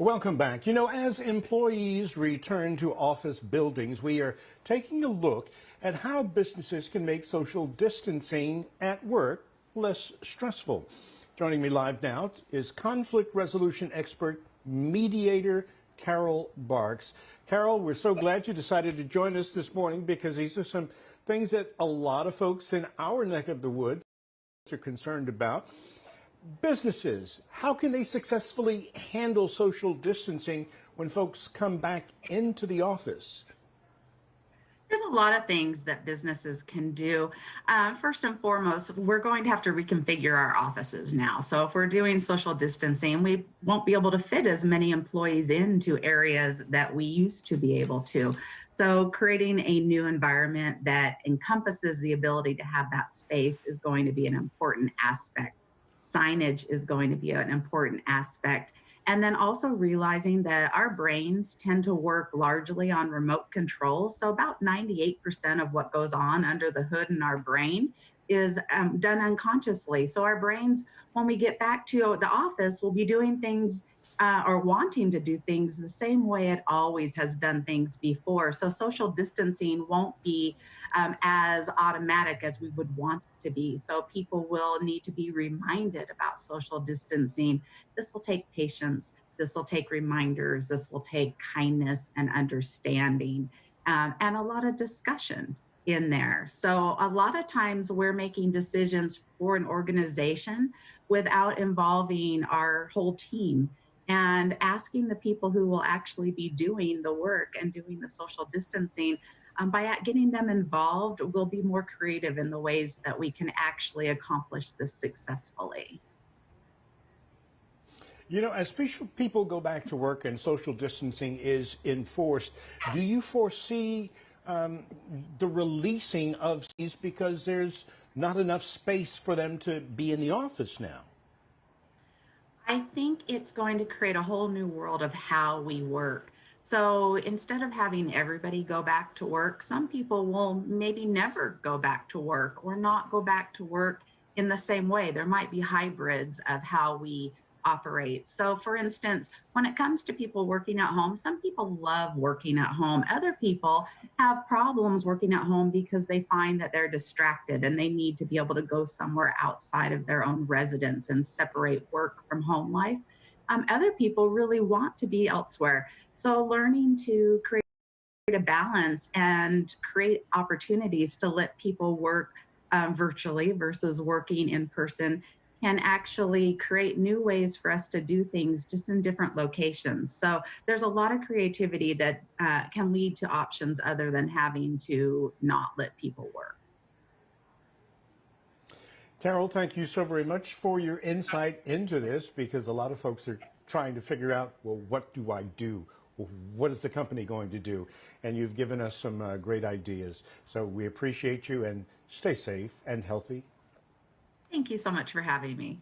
Welcome back. You know, as employees return to office buildings, we are taking a look at how businesses can make social distancing at work less stressful. Joining me live now is conflict resolution expert, mediator Carol Barks. Carol, we're so glad you decided to join us this morning because these are some things that a lot of folks in our neck of the woods are concerned about. Businesses, how can they successfully handle social distancing when folks come back into the office? There's a lot of things that businesses can do. First and foremost, we're going to have to reconfigure our offices now. So if we're doing social distancing, we won't be able to fit as many employees into areas that we used to be able to. So creating a new environment that encompasses the ability to have that space is going to be an important aspect. Signage is going to be an important aspect. And then also realizing that our brains tend to work largely on remote control. So about 98% of what goes on under the hood in our brain is done unconsciously. So our brains, when we get back to the office, will be doing things or wanting to do things the same way it always has done things before. So social distancing won't be as automatic as we would want it to be. So people will need to be reminded about social distancing. This will take patience. This will take reminders. This will take kindness and understanding and a lot of discussion in there. So a lot of times we're making decisions for an organization without involving our whole team and asking the people who will actually be doing the work and doing the social distancing. By getting them involved, we'll be more creative in the ways that we can actually accomplish this successfully. You know, as people go back to work and social distancing is enforced, do you foresee the releasing of these because there's not enough space for them to be in the office now? I think it's going to create a whole new world of how we work. So instead of having everybody go back to work, some people will maybe never go back to work or not go back to work in the same way. There might be hybrids of how we operate. So for instance, when it comes to people working at home, some people love working at home. Other people have problems working at home because they find that they're distracted and they need to be able to go somewhere outside of their own residence and separate work from home life. Other people really want to be elsewhere. So learning to create a balance and create opportunities to let people work virtually versus working in person can actually create new ways for us to do things just in different locations. So there's a lot of creativity that can lead to options other than having to not let people work. Carol, thank you so very much for your insight into this because a lot of folks are trying to figure out, well, what do I do? What is the company going to do? And you've given us some great ideas. So we appreciate you and stay safe and healthy. Thank you so much for having me.